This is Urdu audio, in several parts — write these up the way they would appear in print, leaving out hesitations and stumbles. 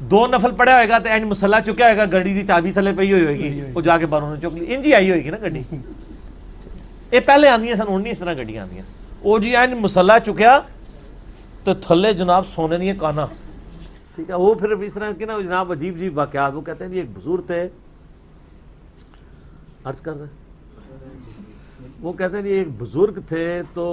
2 نفل پڑھا ہوئے گا تو اینج مسلح چکیا ہوئے گا, گڑی دی چابی تھلے پئی ہوئی ہوئے گی, وہ جا کے باہروں نے چک لی, انجی آئی ہوئے گی نا گڈی. یہ پہلے آندی ہیں سن, ہن نہیں اس طرح گڈیاں آندیاں. وہ جی اینج مسلح چکیا تو تھلے جناب سونے دی کانا, ٹھیک ہے. وہ پھر اس طرح کے نا جناب عجیب عجیب واقعات. وہ کہتے ہیں جی ایک بزرگ تھے, عرض کر دیں, وہ کہتے ہیں جی ایک بزرگ تھے تو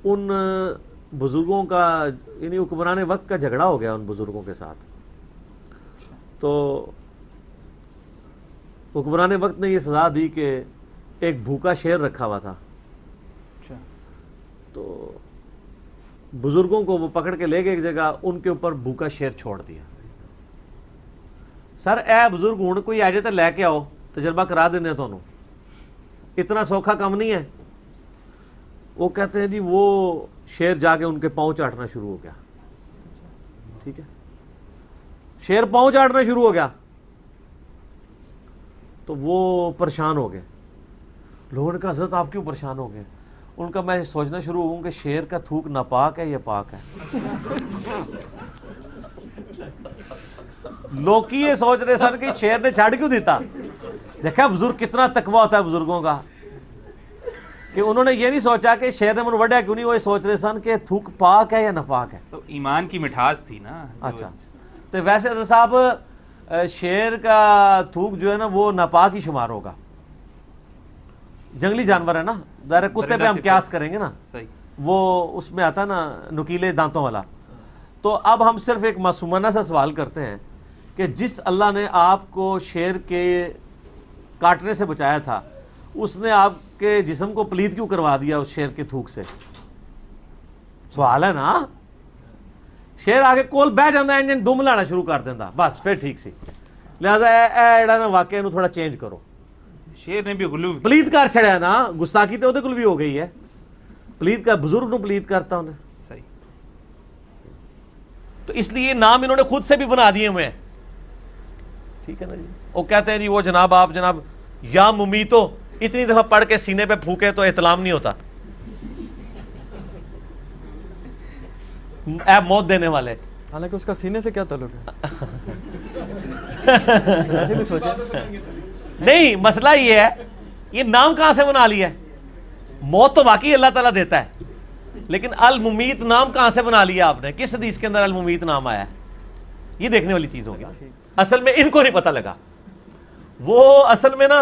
ان بزرگوں کا یعنی حکمران وقت کا جھگڑا ہو گیا ان بزرگوں کے ساتھ. تو حکمران وقت نے یہ سزا دی کہ ایک بھوکا شیر رکھا ہوا تھا, تو بزرگوں کو وہ پکڑ کے لے گئے ایک جگہ, ان کے اوپر بھوکا شیر چھوڑ دیا. سر اے بزرگ ہوں کوئی آ جائے تو لے کے آؤ, تجربہ کرا دینے تھانوں, اتنا سوکھا کام نہیں ہے. وہ کہتے ہیں جی وہ شیر جا کے ان کے پاؤں چاٹنا شروع ہو گیا, ٹھیک ہے, شیر پاؤں چاٹنا شروع ہو گیا. تو وہ پریشان ہو گئے. لوگوں نے کہا حضرت آپ کیوں پریشان ہو گئے؟ ان کا میں سوچنا شروع ہوں کہ شیر کا تھوک ناپاک ہے یا پاک ہے. لوگ یہ سوچ رہے سن کہ شیر نے چھاڑ کیوں دیتا. دیکھا بزرگ کتنا تقویٰ ہوتا ہے بزرگوں کا, کہ انہوں نے یہ نہیں سوچا کہ شیر نے من وڈیا کیوں نہیں, وہ یہ سوچ رہے سن کہ تھوک پاک ہے یا ناپاک ہے. تو ایمان کی مٹھاس تھی نا. اچھا, تو ویسے حضرت صاحب شیر کا تھوک جو ہے نا وہ ناپاک ہی شمار ہوگا, جنگلی جانور ہے نا, ظاہر کتے پہ ہم قیاس کریں گے نا, صحیح, وہ اس میں آتا نا نکیلے دانتوں والا. تو اب ہم صرف ایک معصومانہ سا سوال کرتے ہیں کہ جس اللہ نے آپ کو شیر کے کاٹنے سے بچایا تھا, اس نے آپ کے جسم کو پلید کیوں کروا دیا اس شیر کے تھوک سے؟ سوال ہے نا. شیر آگے کول بہ جانا انجن دم لانا شروع کر دینا, بس پھر ٹھیک سی. لہذا اے نا واقعہ نو تھوڑا چینج کرو. شیر نے بھی غلو پلید کر چھڑیا نا, گستاخی تو وہ بھی ہو گئی ہے. پلید کا بزرگ نو پلید کرتا انہیں, صحیح. تو اس لیے نام انہوں نے خود سے بھی بنا دیے ہوئے ہیں, ٹھیک ہے نا جی. وہ کہتے ہیں جی وہ جناب آپ جناب یا ممیتو اتنی دفعہ پڑھ کے سینے پہ پھونکے تو احتلام نہیں ہوتا. اے موت دینے والے, حالانکہ اس کا سینے سے کیا تعلق ہے؟ ایسے بھی سوچے نہیں, مسئلہ یہ ہے یہ نام کہاں سے بنا لیا ہے. موت تو واقعی اللہ تعالیٰ دیتا ہے, لیکن الممیت نام کہاں سے بنا لیا آپ نے؟ کس حدیث کے اندر الممیت نام آیا ہے؟ یہ دیکھنے والی چیز ہوگی. اصل میں ان کو نہیں پتہ لگا. وہ اصل میں نا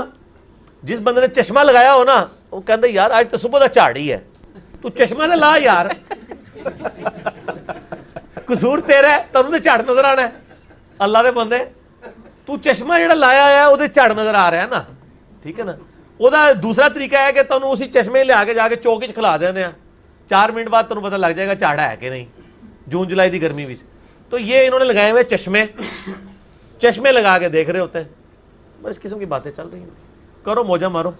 جس بندے نے چشمہ لگایا ہو نا, وہ کہتے یار آج تو صبح کا جھاڑی ہے, تو چشمہ تو لا یار, قصور تیرا ہے, تمہیں تو جھاڑ نظر آنا ہے. اللہ دے بندے, تو چشمہ جڑا لایا ہے وہ جھاڑ نظر آ رہا ہے نا, ٹھیک ہے نا. وہ دوسرا طریقہ ہے کہ تمہیں اسی چشمے لے کے جا کے چوک چ کھلا دینے, 4 منٹ بعد تمہیں پتہ لگ جائے گا جھاڑا ہے کہ نہیں, جون جولائی دی گرمی بھی. تو یہ انہوں نے لگائے ہوئے چشمے لگا کے دیکھ رہے ہوتے ہیں. بس اس قسم کی باتیں چل رہی ہیں. کرو موجہ مارو.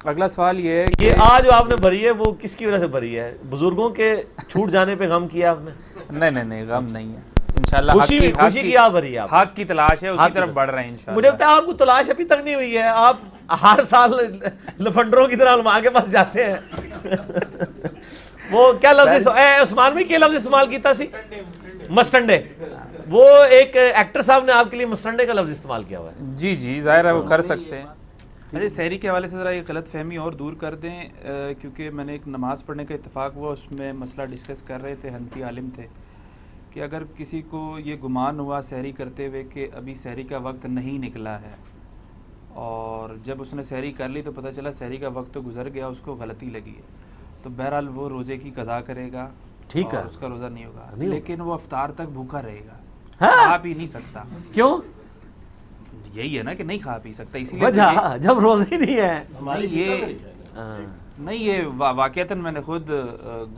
اگلا سوال یہ ہے یہ آج جو آپ نے بھری ہے وہ کس کی وجہ سے بھری ہے؟ بزرگوں کے چھوٹ جانے پہ غم کیا آپ نے؟ نہیں غم نہیں ہے انشاءاللہ. خوشی کی آپ بھری ہے, آپ حق کی تلاش ہے, اسی طرف بڑھ رہے ہیں انشاءاللہ. مجھے بتایا آپ کو تلاش ابھی تک نہیں ہوئی ہے, آپ ہر سال لفنڈروں کی طرح علماء کے پاس جاتے ہیں. وہ کیا لفظ عثمان میں کیا لفظ استعمال کیتا سی؟ مسٹنڈے. وہ ایک ایکٹر صاحب نے آپ کے لیے مسٹنڈے کا لفظ استعمال کیا ہوا ہے. جی ظاہر ہے وہ کر سکتے ہیں. اچھا, سحری کے حوالے سے ذرا یہ غلط فہمی اور دور کر دیں, کیونکہ میں نے ایک نماز پڑھنے کا اتفاق ہوا, اس میں مسئلہ ڈسکس کر رہے تھے, حنفی عالم تھے, کہ اگر کسی کو یہ گمان ہوا سحری کرتے ہوئے کہ ابھی سحری کا وقت نہیں نکلا ہے, اور جب اس نے سحری کر لی تو پتہ چلا سحری کا وقت تو گزر گیا, اس کو غلطی لگی ہے, تو بہرحال وہ روزے کی قضا کرے گا, ٹھیک ہے, اس کا روزہ نہیں ہوگا, لیکن وہ افطار تک بھوکا رہے گا, ہاں کھا پی نہیں سکتا. کیوں؟ یہی ہے نا کہ نہیں کھا پی سکتا, اسی وجہ جب روزہ ہی نہیں ہے. نہیں یہ واقعتاً میں نے خود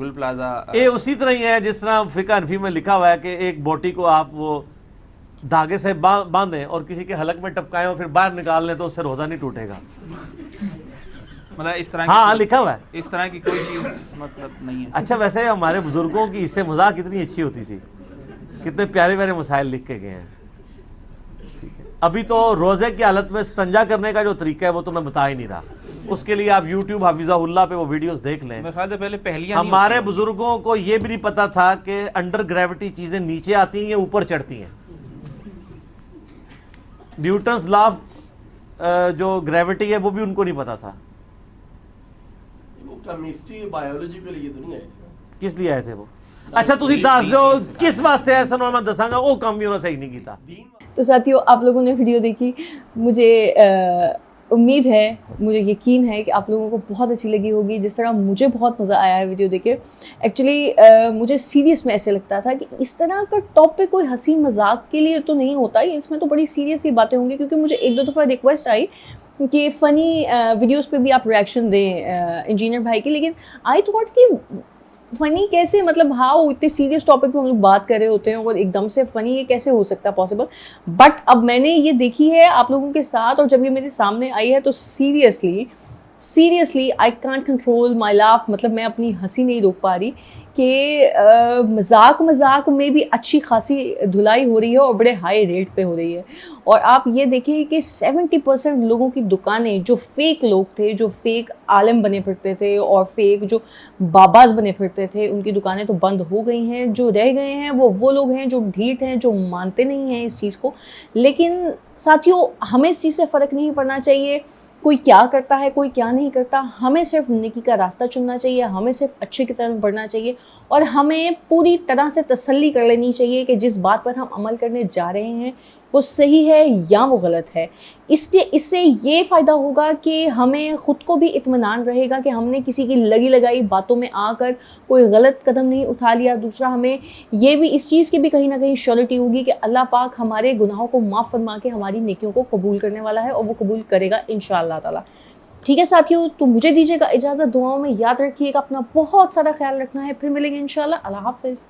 گل پلازا یہ اسی طرح ہی ہے جس طرح فقہ حنفی میں لکھا ہوا ہے کہ ایک بوٹی کو آپ وہ دھاگے سے باندھیں اور کسی کے حلق میں ٹپکائیں اور پھر باہر نکال لیں تو اس سے روزہ نہیں ٹوٹے گا. مطلب اس طرح ہاں لکھا ہوا ہے, اس طرح کی کوئی چیز مطلب نہیں ہے. اچھا ویسے ہمارے بزرگوں کی اس سے مذاق کتنی اچھی ہوتی تھی, کتنے پیارے پیارے مسائل لکھ کے گئے ہیں. ابھی تو روزے کی حالت میں استنجا کرنے کا جو طریقہ ہے وہ تو میں بتا ہی نہیں رہا. اس کے لیے آپ یوٹیوب حافظہ اللہ پہ وہ ویڈیوز دیکھ لیں. میرے خیال سے پہلے پہلیاں نہیں ہمارے ہوتی ہیں. بزرگوں کو یہ بھی نہیں پتا تھا کہ انڈر گریوٹی چیزیں نیچے آتی ہیں یا اوپر چڑھتی ہیں. نیوٹنز لا جو گریوٹی ہے وہ بھی ان کو نہیں پتا تھا. وہ کیمسٹری بایولوجی کے لیے تو نہیں آئے تھے. کس لیے آئے تھے وہ؟ اچھا تسی دس دو کس واسطے ایسا نہ میں دساں گا وہ کام بھی انہوں نے صحیح نہیں کیتا. تو ساتھیوں آپ لوگوں نے ویڈیو دیکھی, مجھے امید ہے, مجھے یقین ہے کہ آپ لوگوں کو بہت اچھی لگی ہوگی, جس طرح مجھے بہت مزہ آیا ہے ویڈیو دیکھ کے. ایکچولی مجھے سیریس میں ایسے لگتا تھا کہ اس طرح کا ٹاپک کوئی ہنسی مذاق کے لیے تو نہیں ہوتا, اس میں تو بڑی سیریس ہی باتیں ہوں گی. کیونکہ مجھے ایک دو دفعہ ریکویسٹ آئی کہ فنی ویڈیوز پہ بھی آپ ریئیکشن دیں انجینئر بھائی کی, لیکن آئی تھاٹ کہ فنی کیسے, مطلب ہاؤ اتنے سیریس ٹاپک پہ ہم لوگ بات کر رہے ہوتے ہیں اور ایک دم سے فنی یہ کیسے ہو سکتا ہے پاسبل. بٹ اب میں نے یہ دیکھی ہے آپ لوگوں کے ساتھ, اور جب یہ میرے سامنے آئی ہے تو seriously I can't control my laugh. مطلب میں اپنی ہنسی نہیں روک پا رہی کہ مذاق میں بھی اچھی خاصی دھلائی ہو رہی ہے اور بڑے ہائی ریٹ پہ ہو رہی ہے. اور آپ یہ دیکھیں کہ 70% لوگوں کی دکانیں, جو فیک لوگ تھے, جو فیک عالم بنے پھرتے تھے اور فیک جو باباز بنے پھرتے تھے, ان کی دکانیں تو بند ہو گئی ہیں. جو رہ گئے ہیں وہ لوگ ہیں جو ڈھیٹ ہیں, جو مانتے نہیں ہیں اس چیز کو. لیکن ساتھیوں ہمیں اس چیز سے فرق نہیں پڑنا چاہیے کوئی کیا کرتا ہے کوئی کیا نہیں کرتا. ہمیں صرف نیکی کا راستہ چننا چاہیے, ہمیں صرف اچھے کی طرف بڑھنا چاہیے, اور ہمیں پوری طرح سے تسلی کر لینی چاہیے کہ جس بات پر ہم عمل کرنے جا رہے ہیں وہ صحیح ہے یا وہ غلط ہے. اس سے یہ فائدہ ہوگا کہ ہمیں خود کو بھی اطمینان رہے گا کہ ہم نے کسی کی لگی لگائی باتوں میں آ کر کوئی غلط قدم نہیں اٹھا لیا. دوسرا ہمیں یہ بھی اس چیز کی بھی کہیں نہ کہیں شیورٹی ہوگی کہ اللہ پاک ہمارے گناہوں کو معاف فرما کے ہماری نیکیوں کو قبول کرنے والا ہے, اور وہ قبول کرے گا انشاءاللہ تعالی. ٹھیک ہے ساتھیوں, تو مجھے دیجیے گا اجازت. دعاؤں میں یاد رکھیے گا, اپنا بہت سارا خیال رکھنا ہے. پھر ملیں گے انشاءاللہ. اللہ حافظ.